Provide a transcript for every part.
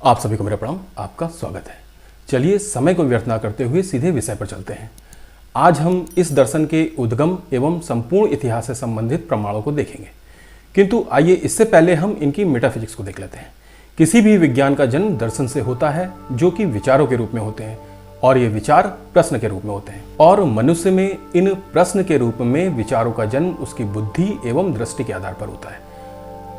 आप सभी को मेरा प्रणाम, आपका स्वागत है। चलिए समय को व्यर्थ न करते हुए सीधे विषय पर चलते हैं। आज हम इस दर्शन के उद्गम एवं संपूर्ण इतिहास से संबंधित प्रमाणों को देखेंगे, किंतु आइए इससे पहले हम इनकी मेटाफिजिक्स को देख लेते हैं। किसी भी विज्ञान का जन्म दर्शन से होता है, जो कि विचारों के रूप में होते हैं, और ये विचार प्रश्न के रूप में होते हैं, और मनुष्य में इन प्रश्न के रूप में विचारों का जन्म उसकी बुद्धि एवं दृष्टि के आधार पर होता है।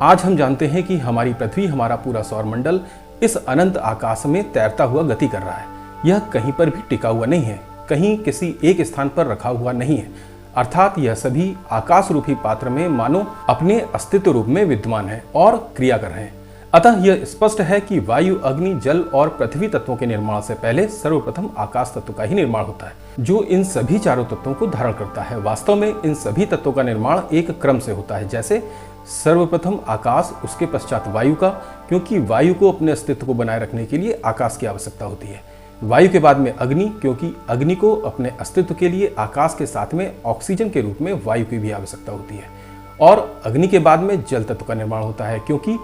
आज हम जानते हैं कि हमारी पृथ्वी, हमारा पूरा सौरमंडल इस अनंत आकाश में तैरता हुआ गति कर रहा है। यह कहीं पर भी टिका हुआ नहीं है, कहीं किसी एक स्थान पर रखा हुआ नहीं है, अर्थात यह सभी आकाश रूपी पात्र में मानो अपने अस्तित्व रूप में विद्यमान है और क्रिया कर रहे हैं। अतः यह स्पष्ट है कि वायु, अग्नि, जल और पृथ्वी तत्वों के निर्माण से पहले सर्वप्रथम आकाश तत्व का ही निर्माण होता है, जो इन सभी चारों तत्वों को धारण करता है। वास्तव में इन सभी तत्वों का निर्माण एक क्रम से होता है, जैसे सर्वप्रथम आकाश, उसके पश्चात वायु का, क्योंकि वायु को अपने अस्तित्व को बनाए रखने के लिए आकाश की आवश्यकता होती है। वायु के बाद में अग्नि, क्योंकि अग्नि को अपने अस्तित्व के लिए आकाश के साथ में ऑक्सीजन के रूप में वायु की भी आवश्यकता होती है। और अग्नि के बाद में जल तत्व का निर्माण होता है, क्योंकि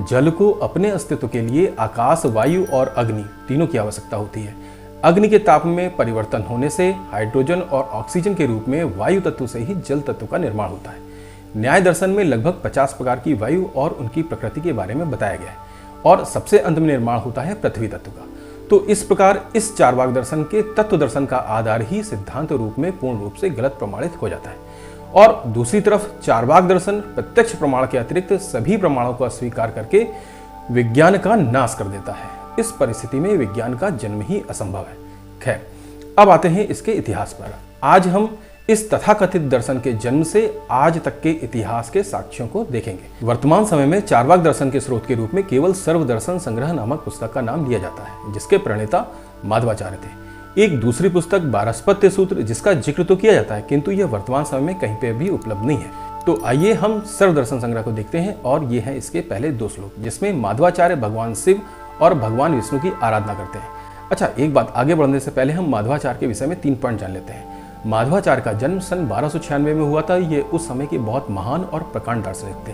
जल को अपने अस्तित्व के लिए आकाश, वायु और अग्नि तीनों की आवश्यकता होती है। अग्नि के ताप में परिवर्तन होने से हाइड्रोजन और ऑक्सीजन के रूप में वायु तत्व से ही जल तत्व का निर्माण होता है। न्याय दर्शन में लगभग 50 प्रकार की वायु और उनकी प्रकृति के बारे में बताया गया है, और सबसे अंत में निर्माण होता है पृथ्वी तत्व का। तो इस प्रकार इस चारवाक दर्शन के तत्व दर्शन का आधार ही सिद्धांत रूप में पूर्ण रूप से गलत प्रमाणित हो जाता है। और दूसरी तरफ चारवाक दर्शन प्रत्यक्ष प्रमाण के अतिरिक्त सभी प्रमाणों को अस्वीकार करके विज्ञान का नाश कर देता है। इस परिस्थिति में विज्ञान का जन्म ही असंभव है। खैर, अब आते हैं इसके इतिहास पर। आज हम इस तथाकथित दर्शन के जन्म से आज तक के इतिहास के साक्ष्यों को देखेंगे। वर्तमान समय में चारवाक दर्शन के स्रोत के रूप में केवल सर्वदर्शन संग्रह नामक पुस्तक का नाम लिया जाता है, जिसके प्रणेता माधवाचार्य थे। एक दूसरी पुस्तक बारहस्पत्य सूत्र, जिसका जिक्र तो किया जाता है, किंतु यह वर्तमान समय में कहीं पर भी उपलब्ध नहीं है। तो आइए हम सर्वदर्शन संग्रह को देखते हैं, और ये हैं इसके पहले 2 श्लोक, जिसमें माधवाचार्य भगवान शिव और भगवान विष्णु की आराधना करते हैं। अच्छा, एक बात, आगे बढ़ने से पहले हम माधवाचार्य के विषय में 3 पॉइंट जान लेते हैं। माधवाचार्य का जन्म सन 1296 में हुआ था। ये उस समय के बहुत महान और प्रकांड दार्शनिक थे।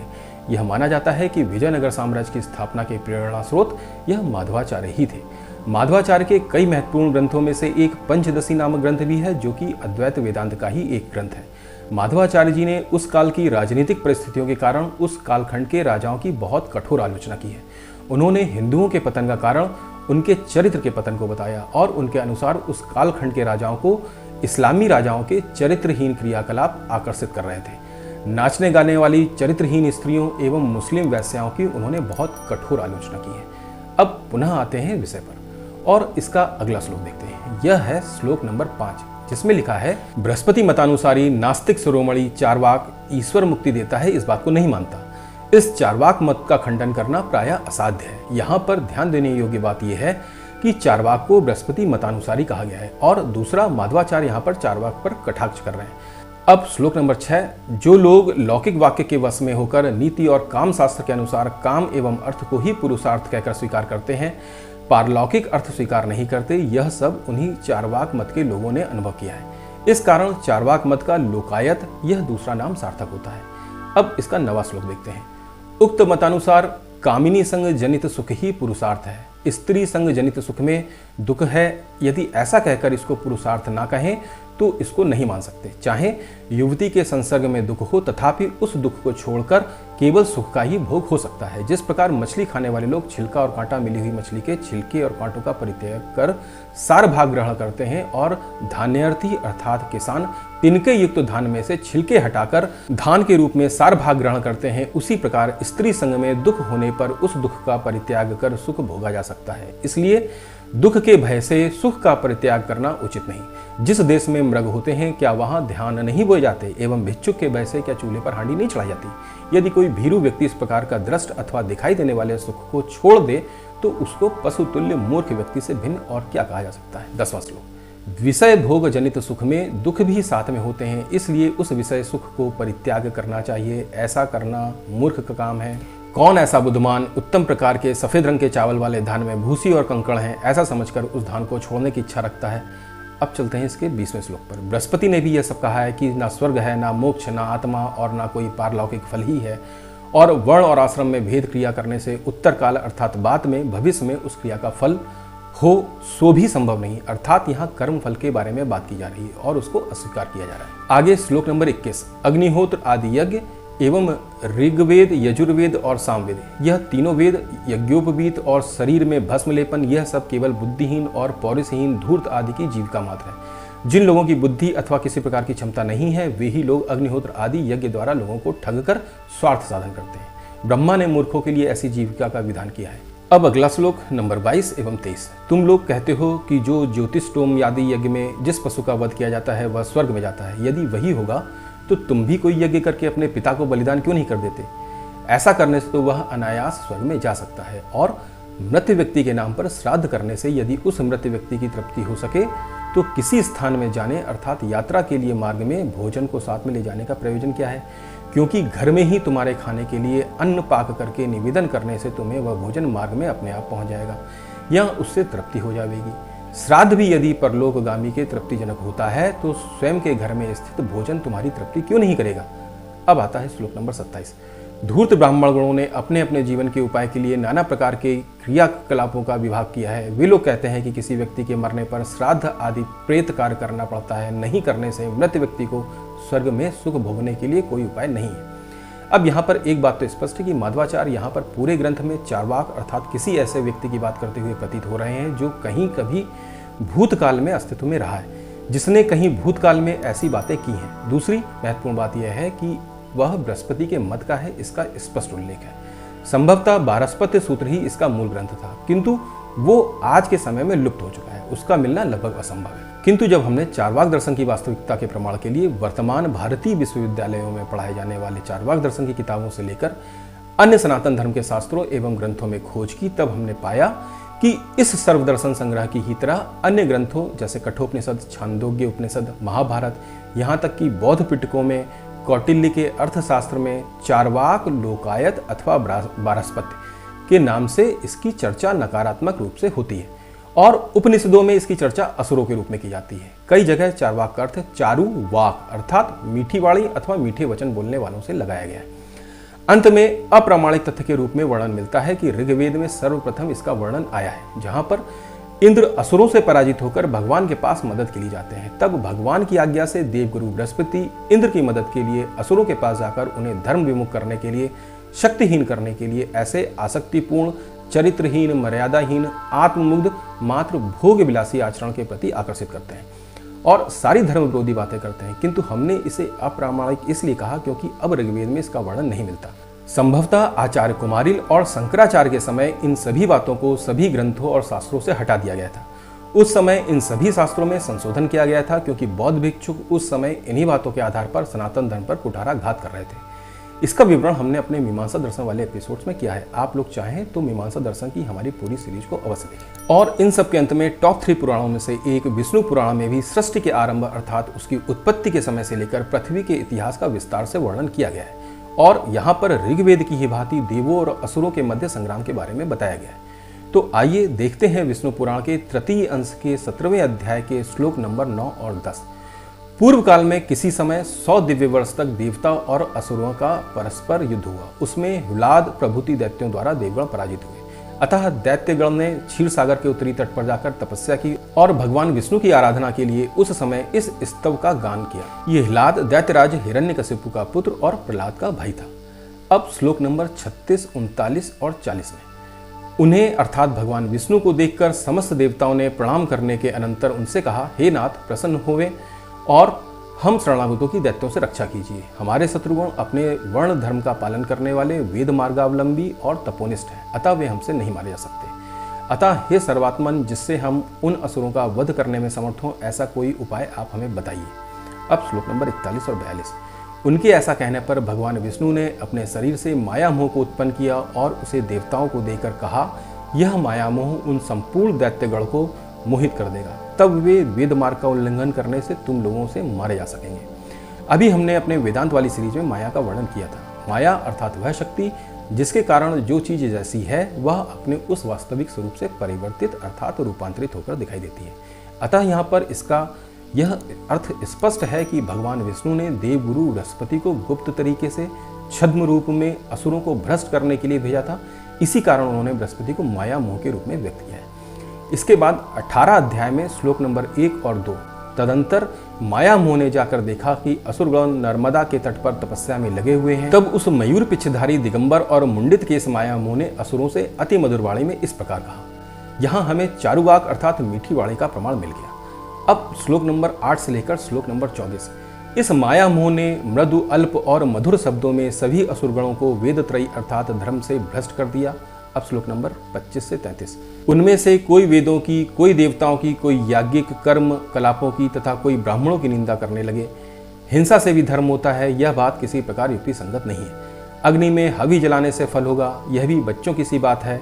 यह माना जाता है कि विजयनगर साम्राज्य की स्थापना के प्रेरणा स्रोत यह माधवाचार्य ही थे। माधवाचार्य के कई महत्वपूर्ण ग्रंथों में से एक पंचदशी नामक ग्रंथ भी है, जो कि अद्वैत वेदांत का ही एक ग्रंथ है। माधवाचार्य जी ने उस काल की राजनीतिक परिस्थितियों के कारण उस कालखंड के राजाओं की बहुत कठोर आलोचना की है। उन्होंने हिंदुओं के पतन का कारण उनके चरित्र के पतन को बताया, और उनके अनुसार उस कालखंड के राजाओं को इस्लामी राजाओं के चरित्रहीन क्रियाकलाप आकर्षित कर रहे थे। नाचने गाने वाली चरित्रहीन स्त्रियों एवं मुस्लिम वेश्याओं की उन्होंने बहुत कठोर आलोचना की है। अब पुनः आते हैं विषय पर, और इसका अगला श्लोक देखते हैं। यह है श्लोक नंबर 5, जिसमें लिखा है, बृहस्पति मतानुसारी नास्तिक शिरोमणि चारवाक ईश्वर मुक्ति देता है, इस बात को नहीं मानता। इस चारवाक मत का खंडन करना प्रायः असाध्य है। यहाँ पर ध्यान देने योग्य बात यह है कि चारवाक को बृहस्पति मतानुसारी कहा गया है, और दूसरा, माधवाचार्य यहाँ पर चारवाक पर कटाक्ष कर रहे हैं। अब श्लोक नंबर 6, जो लोग लौकिक वाक्य के वश में होकर नीति और काम शास्त्र के अनुसार काम एवं अर्थ को ही पुरुषार्थ कहकर स्वीकार करते हैं, पारलौकिक अर्थ स्वीकार नहीं करते, यह सब उन्हीं चारवाक मत के लोगों ने अनुभव किया है। इस कारण चारवाक मत का लोकायत, यह दूसरा नाम सार्थक होता है। अब इसका नवा श्लोक देखते हैं। उक्त मतानुसार कामिनी संग जनित सुख ही पुरुषार्थ है, स्त्री संग जनित सुख में दुख है। यदि ऐसा कहकर इसको पुरुषार्थ ना कहें तो इसको नहीं मान सकते। चाहे युवती के संसर्ग में दुख हो, तथापि उस दुख को छोड़कर केवल सुख का ही भोग हो सकता है। जिस प्रकार मछली खाने वाले लोग छिलका और कांटा मिली हुई मछली के छिलके और कांटों का परित्याग कर सार भाग ग्रहण करते हैं, और धान्यार्थी अर्थात किसान तिनके युक्त धान में से छिलके हटाकर धान के रूप में सार भाग ग्रहण करते हैं, उसी प्रकार स्त्री संग में दुख होने पर उस दुख का परित्याग कर सुख भोगा जा सकता है। इसलिए दुख के भय से सुख का परित्याग करना उचित नहीं। जिस देश में मृग होते हैं, क्या वहां ध्यान नहीं बोए जाते? एवं भिक्षुक के भय से क्या चूल्हे पर हांडी नहीं चढ़ाई जाती? यदि कोई भीरू व्यक्ति इस प्रकार का दृष्ट अथवा दिखाई देने वाले सुख को छोड़ दे, तो उसको पशुतुल्य मूर्ख व्यक्ति से भिन्न और क्या कहा जा सकता है? 10वां श्लोक, विषय भोग जनित सुख में दुख भी साथ में होते हैं, इसलिए उस विषय सुख को परित्याग करना चाहिए। ऐसा करना मूर्ख का काम है। कौन ऐसा बुद्धिमान उत्तम प्रकार के सफेद रंग के चावल वाले धान में भूसी और कंकड़ हैं, ऐसा समझकर उस धान को छोड़ने की इच्छा रखता है? अब चलते हैं इसके 20वें श्लोक पर। बृहस्पति ने भी यह सब कहा है कि ना स्वर्ग है, ना मोक्ष, ना आत्मा, और ना कोई पारलौकिक फल ही है, और वर्ण और आश्रम में भेद क्रिया करने से उत्तर काल अर्थात बाद में भविष्य में उस क्रिया का फल हो सो भी संभव नहीं, अर्थात यहाँ कर्म फल के बारे में बात की जा रही है और उसको अस्वीकार किया जा रहा है। आगे श्लोक नंबर 21, अग्निहोत्र आदि यज्ञ एवं ऋग्वेद, यजुर्वेद और सामवेद, यह तीनों वेद, यज्ञोपवीत और शरीर में भस्म लेपन, यह सब केवल बुद्धिहीन और पौरुषहीन धूर्त आदि की जीविका मात्र है। जिन लोगों की बुद्धि अथवा किसी प्रकार की क्षमता नहीं है, वे ही लोग अग्निहोत्र आदि यज्ञ द्वारा लोगों को ठग कर स्वार्थ साधन करते हैं। ब्रह्मा ने मूर्खों के लिए ऐसी जीविका का विधान किया है। अब अगला श्लोक नंबर 22 एवं 23, तुम लोग कहते हो कि जो ज्योतिषोम आदि यज्ञ में जिस पशु का वध किया जाता है वह स्वर्ग में जाता है। यदि वही होगा तो तुम भी कोई यज्ञ करके अपने पिता को बलिदान क्यों नहीं कर देते? ऐसा करने से तो वह अनायास स्वर्ग में जा सकता है। और मृत व्यक्ति के नाम पर श्राद्ध करने से यदि उस मृत व्यक्ति की तृप्ति हो सके तो किसी स्थान में जाने अर्थात यात्रा के लिए मार्ग में भोजन को साथ में ले जाने का प्रयोजन क्या है? क्योंकि घर में ही तुम्हारे खाने के लिए अन्न पाक करके निवेदन करने से तुम्हें वह भोजन मार्ग में अपने आप पहुंच जाएगा या उससे तृप्ति हो जाएगी। श्राद्ध भी यदि परलोकगामी के तृप्तिजनक होता है तो स्वयं के घर में स्थित भोजन तुम्हारी तृप्ति क्यों नहीं करेगा? अब आता है श्लोक नंबर 27, धूर्त ब्राह्मण गणों ने अपने अपने जीवन के उपाय के लिए नाना प्रकार के क्रियाकलापों का विभाग किया है। वे लोग कहते हैं कि किसी व्यक्ति के मरने पर श्राद्ध आदि प्रेत कार्य करना पड़ता है, नहीं करने से मृत व्यक्ति को स्वर्ग में सुख भोगने के लिए कोई उपाय नहीं है। अब यहाँ पर एक बात तो स्पष्ट है कि माधवाचार्य यहाँ पर पूरे ग्रंथ में चार्वाक अर्थात किसी ऐसे व्यक्ति की बात करते हुए प्रतीत हो रहे हैं जो कहीं कभी भूतकाल में अस्तित्व में रहा है, जिसने कहीं भूतकाल में ऐसी बातें की हैं। दूसरी महत्वपूर्ण बात यह है कि वह बृहस्पति के मत का है, इसका स्पष्ट उल्लेख है। संभवतः बारहस्पत्य सूत्र ही इसका मूल ग्रंथ था, किंतु वो आज के समय में लुप्त हो चुका है, उसका मिलना लगभग असंभव है। किंतु जब हमने चार्वाक दर्शन की वास्तविकता के प्रमाण के लिए वर्तमान भारतीय विश्वविद्यालयों में पढ़ाए जाने वाले चार्वाक दर्शन की किताबों से लेकर अन्य सनातन धर्म के शास्त्रों एवं ग्रंथों में खोज की, तब हमने पाया कि इस सर्वदर्शन संग्रह की ही तरह अन्य ग्रंथों जैसे कठोपनिषद, छांदोग्य उपनिषद, महाभारत, यहाँ तक कि बौद्ध पिटकों में, कौटिल्य के अर्थशास्त्र में चार्वाक, लोकायत अथवा बारहस्पत्य के नाम से इसकी चर्चा नकारात्मक रूप से होती है और उपनिषदों में इसकी चर्चा असुरों के रूप में की जाती है। कई जगह चार्वाक का अर्थ चारु वाक अर्थात मीठी वाणी अथवा मीठे वचन बोलने वालों से लगाया गया है। अंत में अप्रामाणिक तथ्य के रूप में वर्णन मिलता है कि ऋग्वेद में सर्वप्रथम इसका वर्णन आया है, जहां पर इंद्र असुरों से पराजित होकर भगवान के पास मदद के लिए जाते हैं। तब भगवान की आज्ञा से देवगुरु बृहस्पति इंद्र की मदद के लिए असुरों के पास जाकर उन्हें धर्म विमुख करने के लिए, शक्तिहीन करने के लिए ऐसे आसक्तिपूर्ण, चरित्रहीन, मर्यादाहीन, आत्ममुग्ध, मात्र भोग विलासी आचरण के प्रति आकर्षित करते हैं और सारी धर्म विरोधी बातें करते हैं। किंतु हमने इसे अप्रामाणिक इसलिए कहा क्योंकि अब ऋग्वेद में इसका वर्णन नहीं मिलता। संभवतः आचार्य कुमारिल और शंकराचार्य के समय इन सभी बातों को सभी ग्रंथों और शास्त्रों से हटा दिया गया था। उस समय इन सभी शास्त्रों में संशोधन किया गया था क्योंकि बौद्ध भिक्षुक उस समय इन्हीं बातों के आधार पर सनातन धर्म पर कुठाराघात कर रहे थे। इसका विवरण हमने अपने मीमांसा दर्शन वाले एपिसोड्स में किया है। आप लोग चाहें तो मीमांसा दर्शन की हमारी पूरी सीरीज को अवश्य देखें। और इन सब के अंत में टॉप 3 पुराणों में से एक विष्णु पुराण में भी सृष्टि के आरंभ अर्थात उसकी उत्पत्ति के समय से लेकर पृथ्वी के इतिहास का विस्तार से वर्णन किया गया है और यहाँ पर ऋग्वेद की ही भांति देवों और असुरों के मध्य संग्राम के बारे में बताया गया है। तो आइए देखते हैं विष्णु पुराण के तृतीय अंश के 17वें अध्याय के श्लोक नंबर 9 और 10। पूर्व काल में किसी समय 100 दिव्य वर्ष तक देवता और असुरों का परस्पर युद्ध हुआ। उसमें हुलाद प्रभृति दैत्यों द्वारा देवगण पराजित हुए। अतः दैत्यगण ने क्षीर सागर के उत्तरी तट पर जाकर तपस्या की और भगवान विष्णु की आराधना के लिए उस समय इस स्तव का गान किया। ये हुलाद दैत्यराज हिरण्यकशिपु का पुत्र और प्रहलाद का भाई था। अब श्लोक नंबर 36, 39 और 40 में उन्हें अर्थात भगवान विष्णु को देखकर समस्त देवताओं ने प्रणाम करने के अनंतर उनसे कहा, हे नाथ प्रसन्न होवे और हम शरणागतों की दैत्यों से रक्षा कीजिए। हमारे शत्रुगण अपने वर्ण धर्म का पालन करने वाले वेद मार्गावलंबी और तपोनिष्ठ हैं, अतः वे हमसे नहीं मारे जा सकते। अतः हे सर्वात्मन, जिससे हम उन असुरों का वध करने में समर्थ हों, ऐसा कोई उपाय आप हमें बताइए। अब श्लोक नंबर 41 और 42। उनके ऐसा कहने पर भगवान विष्णु ने अपने शरीर से माया मोह को उत्पन्न किया और उसे देवताओं को देकर कहा, यह माया मोह उन संपूर्ण दैत्यगण को मोहित कर देगा, तब वे वेद मार्ग का उल्लंघन करने से तुम लोगों से मारे जा सकेंगे। अभी हमने अपने वेदांत वाली सीरीज में माया का वर्णन किया था। माया अर्थात वह शक्ति जिसके कारण जो चीज जैसी है वह अपने उस वास्तविक स्वरूप से परिवर्तित अर्थात रूपांतरित होकर दिखाई देती है। अतः यहाँ पर इसका यह अर्थ स्पष्ट है कि भगवान विष्णु ने देवगुरु बृहस्पति को गुप्त तरीके से छद्म रूप में असुरों को भ्रष्ट करने के लिए भेजा था। इसी कारण उन्होंने बृहस्पति को माया मोह के रूप में व्यक्त किया है। इसके बाद 18 अध्याय में श्लोक नंबर 1 और 2, तदंतर माया मोह ने जाकर देखा कि असुरगण नर्मदा के तट पर तपस्या में लगे हुए हैं। तब उस मयूर पिछधारी दिगंबर और मुंडित केस माया मोह ने असुरों से अति मधुर वाणी में इस प्रकार कहा। यहाँ हमें चारुवाक अर्थात मीठी वाणी का प्रमाण मिल गया। अब श्लोक नंबर 8 से लेकर श्लोक नंबर 24, इस माया मोह ने मृदु अल्प और मधुर शब्दों में सभी असुरगणों को वेदत्रयी अर्थात धर्म से भ्रष्ट कर दिया। अब श्लोक नंबर 25 से 33, उनमें से कोई वेदों की, कोई देवताओं की, कोई याज्ञिक कर्म कलापों की तथा कोई ब्राह्मणों की निंदा करने लगे। हिंसा से भी धर्म होता है, यह बात किसी प्रकार युक्ति संगत नहीं है। अग्नि में हवि जलाने से फल होगा, यह भी बच्चों की सी बात है।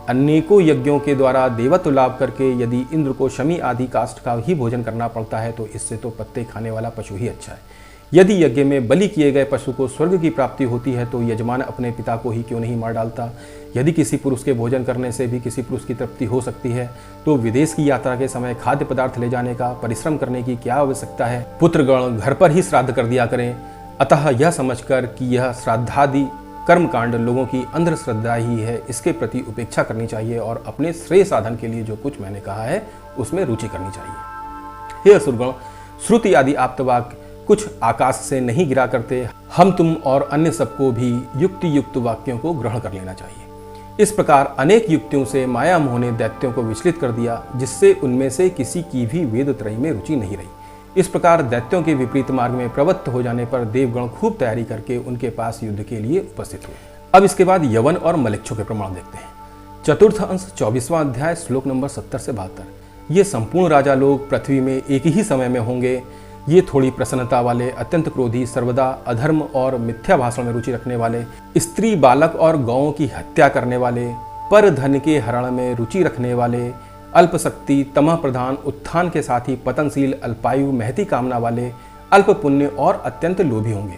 अनेकों यज्ञों के द्वारा देवत्व लाभ करके यदि इंद्र को शमी आदि काष्ठ का ही भोजन करना पड़ता है तो इससे तो पत्ते खाने वाला पशु ही अच्छा है। यदि यज्ञ में बलि किए गए पशु को स्वर्ग की प्राप्ति होती है तो यजमान अपने पिता को ही क्यों नहीं मार डालता। यदि किसी पुरुष के भोजन करने से भी किसी पुरुष की तृप्ति हो सकती है तो विदेश की यात्रा के समय खाद्य पदार्थ ले जाने का परिश्रम करने की क्या आवश्यकता है। पुत्रगण घर पर ही श्राद्ध कर दिया करें। अतः यह समझकर कि यह श्राद्धादि कर्मकांड लोगों की अंधश्रद्धा ही है, इसके प्रति उपेक्षा करनी चाहिए और अपने श्रेय साधन के लिए जो कुछ मैंने कहा है उसमें रुचि करनी चाहिए। हे असुरगण, श्रुति आदि आप्तवाक्य कुछ आकाश से नहीं गिरा करते। हम तुम और अन्य सबको भी युक्ति युक्त वाक्यों को ग्रहण कर लेना चाहिए। इस प्रकार अनेक युक्तियों से माया मोह ने दैत्यों को विचलित कर दिया, जिससे उनमें से किसी की भी वेदत्रयी में रुचि नहीं रही। इस प्रकार दैत्यों के विपरीत मार्ग में प्रवृत्त हो जाने पर देवगण खूब तैयारी करके उनके पास युद्ध के लिए उपस्थित हुए। अब इसके बाद यवन और मलेच्छों के प्रमाण देखते हैं। चतुर्थ अंश 24वां अध्याय श्लोक नंबर 70 से 72, ये संपूर्ण राजा लोग पृथ्वी में एक ही समय में होंगे। ये थोड़ी प्रसन्नता वाले, अत्यंत क्रोधी, सर्वदा अधर्म और मिथ्या भाषण में रुचि रखने वाले, स्त्री बालक और गौओं की हत्या करने वाले, पर धन के हरण में रुचि रखने वाले, अल्प शक्ति, तमह प्रधान, उत्थान के साथ ही पतनशील, अल्पायु, महती कामना वाले, अल्प पुण्य और अत्यंत लोभी होंगे।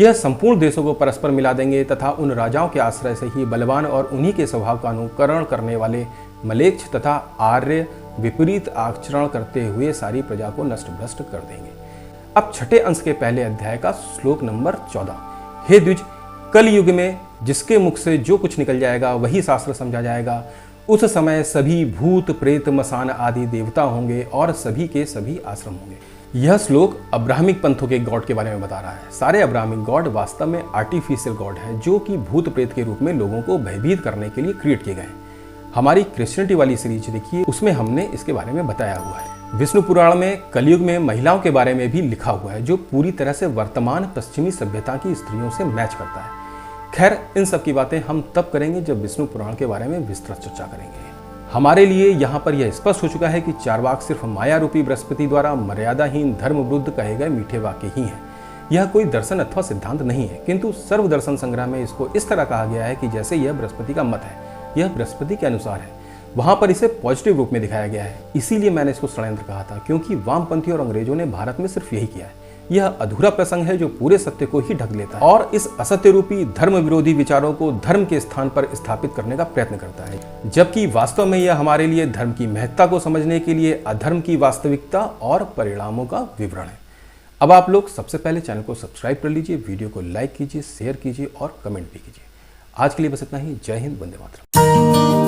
यह संपूर्ण देशों को परस्पर मिला देंगे तथा उन राजाओं के आश्रय से ही बलवान और उन्हीं के स्वभाव का अनुकरण करने वाले मलेच्छ तथा आर्य विपरीत आचरण करते हुए सारी प्रजा को नष्ट भ्रष्ट कर देंगे। अब छठे अंश के पहले अध्याय का श्लोक नंबर 14, हे द्विज, कल युग में जिसके मुख से जो कुछ निकल जाएगा वही शास्त्र समझा जाएगा। उस समय सभी भूत प्रेत मसान आदि देवता होंगे और सभी के सभी आश्रम होंगे। यह श्लोक अब्राहमिक पंथों के गॉड के बारे में बता रहा है। सारे अब्राहमिक गॉड वास्तव में आर्टिफिशियल गॉड है, जो कि भूत प्रेत के रूप में लोगों को भयभीत करने के लिए क्रिएट किए गए हैं। हमारी क्रिश्चियनिटी वाली सीरीज देखिए, उसमें हमने इसके बारे में बताया हुआ है। विष्णु पुराण में कलयुग में महिलाओं के बारे में भी लिखा हुआ है, जो पूरी तरह से वर्तमान पश्चिमी सभ्यता की स्त्रियों से मैच करता है। खैर, इन सब की बातें हम तब करेंगे जब विष्णु पुराण के बारे में विस्तृत चर्चा करेंगे। हमारे लिए यहाँ पर यह स्पष्ट हो चुका है कि चारवाक सिर्फ माया रूपी बृहस्पति द्वारा मर्यादाहीन धर्म विरुद्ध कहे गए मीठे वाक्य ही हैं। यह कोई दर्शन अथवा सिद्धांत नहीं है, किंतु सर्व दर्शन संग्रह में इसको इस तरह कहा गया है कि जैसे यह बृहस्पति का मत है, यह बृहस्पति के अनुसार है, वहां पर इसे पॉजिटिव रूप में दिखाया गया है। इसीलिए मैंने इसको षड्यंत्र कहा था, क्योंकि वामपंथी और अंग्रेजों ने भारत में सिर्फ यही किया है। यह अधूरा प्रसंग है जो पूरे सत्य को ही ढक लेता है और इस असत्य रूपी धर्म विरोधी विचारों को धर्म के स्थान पर स्थापित करने का प्रयत्न करता है, जबकि वास्तव में यह हमारे लिए धर्म की महत्ता को समझने के लिए अधर्म की वास्तविकता और परिणामों का विवरण है। अब आप लोग सबसे पहले चैनल को सब्सक्राइब कर लीजिए, वीडियो को लाइक कीजिए, शेयर कीजिए और कमेंट भी कीजिए। आज के लिए बस इतना ही। जय हिंद, वंदे मातरम।